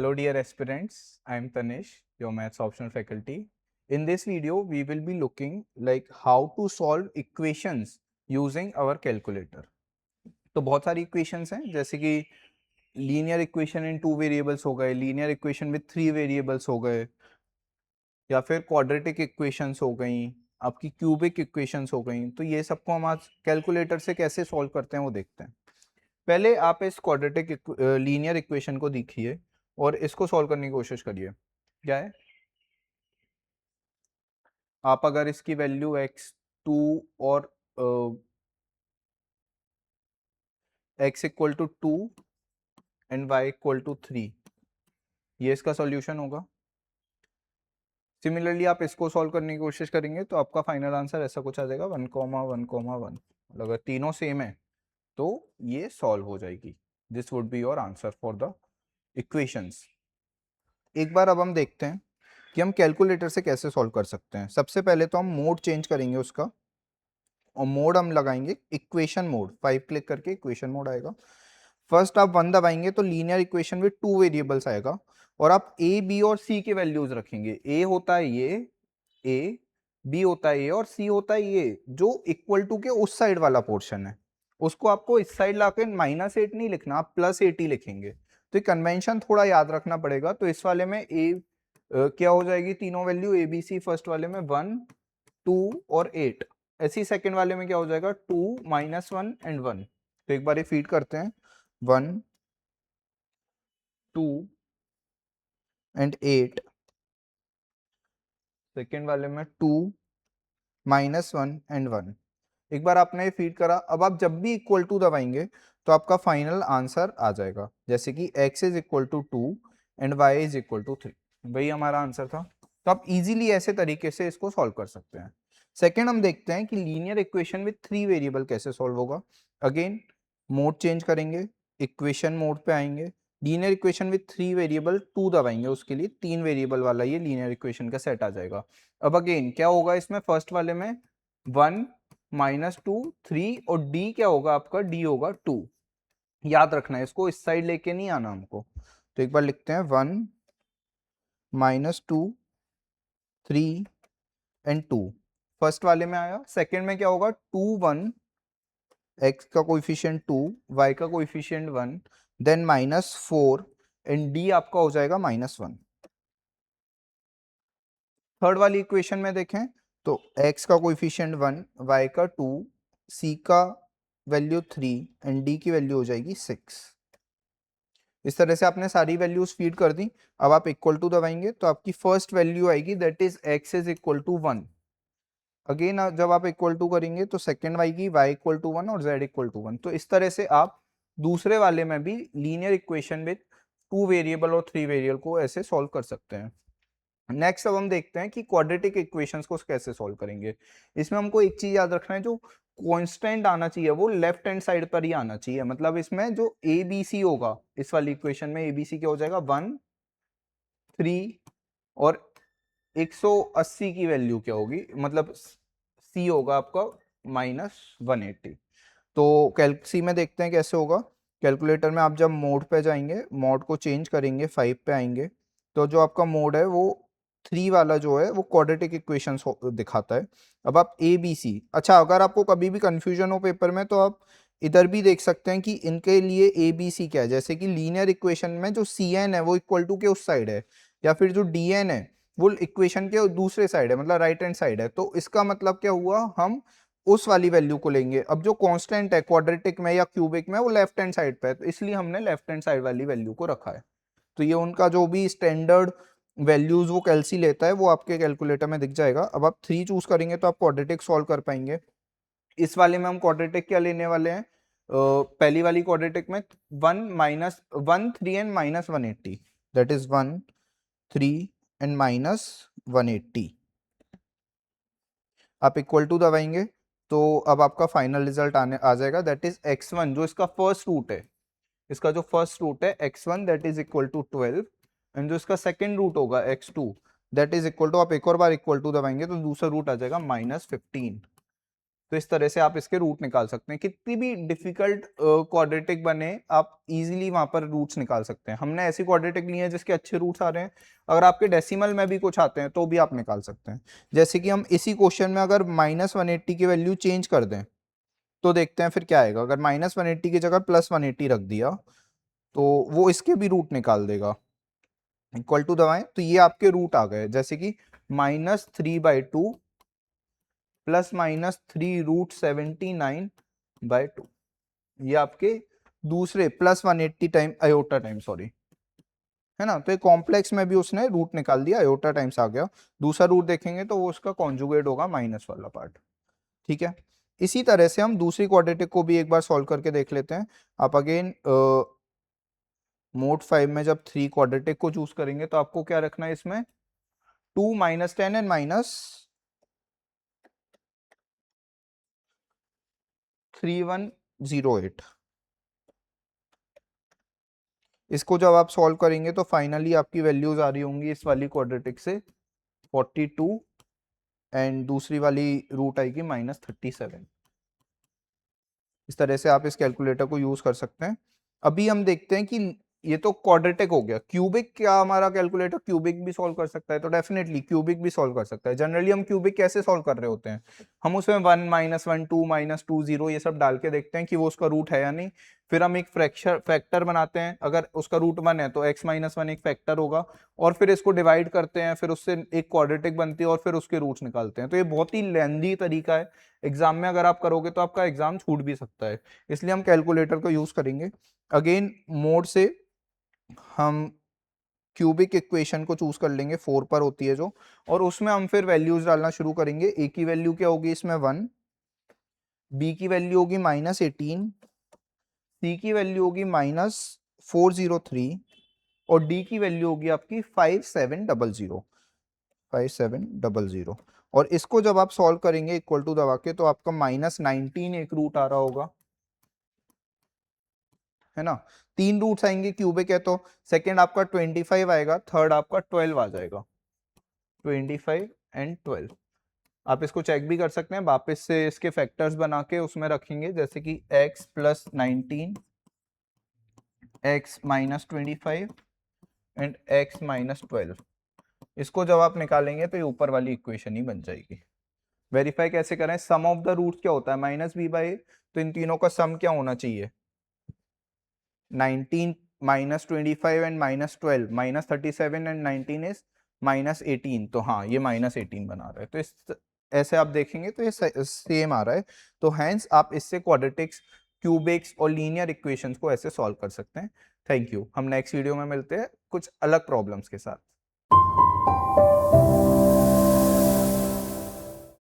Hello dear aspirants, I am Tanish, your maths optional faculty. In this video, we will be looking like how to solve equations using our calculator. तो बहुत सारी equations हैं जैसे कि linear equation in 2 variables हो गए, linear equation with 3 variables हो गए, या फिर quadratic equations हो गई, आपकी cubic equations हो गई. तो ये सबको हम आज calculator से कैसे solve करते हैं वो देखते हैं. पहले आप इस क्वाड्रेटिक लीनियर इक्वेशन को देखिए और इसको सॉल्व करने की कोशिश करिए. क्या है, आप अगर इसकी वैल्यू x2 और x equal to 2 and y equal to 3, ये इसका सॉल्यूशन होगा. सिमिलरली आप इसको सॉल्व करने की कोशिश करेंगे तो आपका फाइनल आंसर ऐसा कुछ आ जाएगा 1,1,1. अगर तीनों सेम है तो ये सॉल्व हो जाएगी. This would be your answer for the equations. एक बार अब हम देखते हैं कि हम कैलकुलेटर से कैसे सॉल्व कर सकते हैं. सबसे पहले तो हम मोड चेंज करेंगे उसका, और मोड हम लगाएंगे इक्वेशन मोड. 5 क्लिक करके इक्वेशन मोड आएगा. फर्स्ट आप 1 दबाएंगे तो लीनियर इक्वेशन विद 2 वेरिएबल्स आएगा, और आप ए बी और सी के वैल्यूज रखेंगे. ए होता है ये, ए, बी होता है ये, और सी होता है ये जो इक्वल टू के उस साइड वाला पोर्शन है. उसको आपको इस साइड लाके -8 नहीं लिखना, आप +8 ही लिखेंगे. तो ये कन्वेंशन थोड़ा याद रखना पड़ेगा. तो इस वाले में ए क्या हो जाएगी, तीनों value A B C. First वाले में 1, 2 और 8. ऐसी सेकंड वाले में क्या हो जाएगा, 2, -1 एंड 1. तो एक बार ये फीड करते हैं, 1, 2 एंड 8. सेकेंड वाले में 2, -1 एंड 1. एक बार आपने ये फीड करा. अब आप जब भी इक्वल टू दबाएंगे तो आपका फाइनल आंसर आ जाएगा. जैसे कि x is equal to 2 and y is equal to 3. वही हमारा आंसर था. तो आप इजीली ऐसे तरीके से इसको सॉल्व कर सकते हैं. सेकेंड हम देखते हैं कि लीनियर इक्वेशन विद 3 वेरिएबल कैसे सॉल्व होगा. अगेन मोड चेंज करेंगे, इक्वेशन मोड पे आएंगे. लीनियर इक्वेशन विद 3 वेरिएबल 2 दबाएंगे, उसके लिए 3 वेरिएबल वाला ये लीनियर इक्वेशन का सेट आ जाएगा. अब अगेन क्या होगा इसमें, फर्स्ट वाले में 1, -2, 3, और d क्या होगा आपका, d होगा 2. याद रखना है, इसको इस साइड लेके नहीं आना हमको. तो एक बार लिखते हैं 1, -2, 3 एंड 2. फर्स्ट वाले में आया. सेकंड में क्या होगा, 2, 1, x का कोएफिशिएंट 2, y का कोएफिशिएंट 1, देन -4 एंड d आपका हो जाएगा -1. थर्ड वाली इक्वेशन में देखें तो x का कोएफिशिएंट 1, y का 2, c का वैल्यू 3 एंड d की वैल्यू हो जाएगी 6. इस तरह से आपने सारी वैल्यूज फीड कर दी. अब आप इक्वल टू दबाएंगे तो आपकी फर्स्ट वैल्यू आएगी, that is x is equal to 1. Again जब आप इक्वल टू करेंगे तो सेकंड आएगी y इक्वल टू 1 और z इक्वल टू 1. तो इस तरह से आप दूसरे वाले में भी लीनियर इक्वेशन विद 2 वेरिएबल और 3 वेरिएबल को ऐसे सॉल्व कर सकते हैं. नेक्स्ट अब हम देखते हैं कि क्वाड्रेटिक इक्वेशंस को कैसे सॉल्व करेंगे. इसमें हमको एक चीज याद रखना है, जो कांस्टेंट आना चाहिए वो लेफ्ट हैंड साइड पर ही आना चाहिए. मतलब इसमें जो ए बी सी होगा, इस वाली इक्वेशन में ए बी सी क्या हो जाएगा, 1, 3 और 180 की वैल्यू क्या होगी, मतलब सी होगा आपका -180. तो सी में देखते हैं कैसे होगा. कैलकुलेटर में आप जब मोड पे जाएंगे, मोड को चेंज करेंगे, 5 पे आएंगे, तो जो आपका मोड है वो 3 वाला जो है वो क्वाड्रेटिक इक्वेशन दिखाता है. अब आप ए बी सी, अच्छा अगर आपको कभी भी कंफ्यूजन हो पेपर में तो आप इधर भी देख सकते हैं कि इनके लिए ए बी सी क्या है. जैसे कि लीनियर इक्वेशन में जो सी एन है वो इक्वल टू के उस साइड है, या फिर जो डी एन है वो इक्वेशन के दूसरे साइड है, मतलब राइट हैंड साइड है. तो इसका मतलब क्या हुआ, हम उस वाली वैल्यू को लेंगे. अब जो कांस्टेंट है क्वाड्रेटिक में या क्यूबिक में वो लेफ्ट हैंड साइड पे है, तो इसलिए हमने लेफ्ट हैंड साइड वाली वैल्यू को रखा है. तो ये उनका जो भी स्टैंडर्ड वैल्यूज वो कैलसी लेता है वो आपके कैलकुलेटर में दिख जाएगा. अब आप 3 चूज करेंगे तो आप क्वाड्रेटिक सॉल्व कर पाएंगे. इस वाले में हम क्वाड्रेटिक क्या लेने वाले हैं, पहली वाली क्वाड्रेटिक में 1, 3 एंड -180, दैट इज 1, 3 एंड -180. आप इक्वल टू दबाएंगे तो अब आपका फाइनल रिजल्ट आ जाएगा, दैट इज x1 जो इसका फर्स्ट रूट है. इसका जो फर्स्ट रूट है x1 that is equal to 12, and जो इसका सेकंड रूट होगा x2 that is equal to, आप एक और बार इक्वल टू दबाएंगे तो दूसरा रूट आ जाएगा -15. तो इस तरह से आप इसके रूट निकाल सकते हैं। कितनी भी डिफिकल्ट क्वाड्रेटिक बने आप इजीली वहां पर रूट्स निकाल सकते हैं। हमने ऐसी क्वाड्रेटिक ली है जिसके अच्छे रूट्स आ रहे हैं, अगर आपके डेसिमल में भी कुछ आते हैं तो भी आप निकाल सकते हैं। जैसे कि हम इसी क्वेश्चन में अगर -180 की वैल्यू चेंज कर दें तो देखते हैं फिर क्या आएगा। अगर -180 की जगह +180 रख दिया तो वो इसके भी रूट निकाल देगा। इक्वल टू दबाएं तो ये आपके रूट आ गए, जैसे कि -3/2 ±3√79/2, ये आपके दूसरे +180 टाइम आयोटा टाइम सॉरी, है ना। तो ये कॉम्प्लेक्स में भी उसने रूट निकाल दिया, आयोटा टाइम्स आ गया। दूसरा रूट देखेंगे तो वो उसका कॉन्जुगेट होगा माइनस वाला पार्ट, ठीक है। इसी तरह से हम दूसरी क्वाड्रेटिक को भी एक बार सॉल्व करके देख लेते हैं। आप अगेन मोड 5 में जब 3 क्वाड्रेटिक को चूज करेंगे तो आपको क्या रखना है इसमें, 2 -10 एंड -3108। इसको जब आप सॉल्व करेंगे तो फाइनली आपकी वैल्यूज आ रही होंगी इस वाली क्वाड्रेटिक से 42 एंड दूसरी वाली रूट आएगी -37। इस तरह से आप इस कैलकुलेटर को यूज कर सकते हैं। अभी हम देखते हैं कि ये तो क्वाड्रेटिक हो गया, क्यूबिक क्या हमारा कैलकुलेटर क्यूबिक भी सॉल्व कर सकता है? तो डेफिनेटली क्यूबिक भी सॉल्व कर सकता है। जनरली हम क्यूबिक कैसे सॉल्व कर रहे होते हैं, हम उसमें 1 -1 2 -2 0 ये सब डाल के देखते हैं कि वो उसका रूट है या नहीं। फिर हम एक फैक्टर बनाते हैं, अगर उसका रूट 1 है तो x-1 एक फैक्टर होगा, और फिर इसको डिवाइड करते हैं, फिर उससे एक क्वाड्रेटिक बनती है और फिर उसके रूट्स निकालते हैं। तो ये बहुत ही लेंदी तरीका है, एग्जाम में अगर आप करोगे तो आपका एग्जाम छूट भी सकता है, इसलिए हम कैलकुलेटर को यूज करेंगे। अगेन मोड से हम क्यूबिक इक्वेशन को चूज कर लेंगे, 4 पर होती है जो, और उसमें हम फिर वैल्यूज डालना शुरू करेंगे। ए की वैल्यू क्या होगी इसमें 1, बी की वैल्यू होगी -18, सी की वैल्यू होगी -403 और डी की वैल्यू होगी आपकी 5700। और इसको जब आप सॉल्व करेंगे इक्वल टू दबा के तो आपका -19 एक रूट आ रहा होगा, है ना। 3 रूट्स आएंगे, क्यूबिक है तो सेकंड आपका 25 आएगा, थर्ड आपका 12 आ जाएगा, 25 एंड 12। आप इसको चेक भी कर सकते हैं, वापस से इसके फैक्टर्स बना के उसमें रखेंगे, जैसे कि x + 19, x - 25 एंड x - 12। इसको जब आप निकालेंगे तो ये ऊपर वाली इक्वेशन ही बन जाएगी। वेरीफाई कैसे करें, सम ऑफ द रूट्स क्या होता है, -b/a, तो इन तीनों का सम क्या होना चाहिए, 19 -25 एंड -12 -37 एंड 19 इज -18, तो हाँ ये -18 बना रहा है। तो इस ऐसे आप देखेंगे तो ये सेम आ रहा है। तो हैंस आप इससे क्वाड्रेटिक्स, क्यूबिक्स और लीनियर इक्वेशंस को ऐसे सॉल्व कर सकते हैं। थैंक यू, हम नेक्स्ट वीडियो में मिलते हैं कुछ अलग प्रॉब्लम्स के साथ।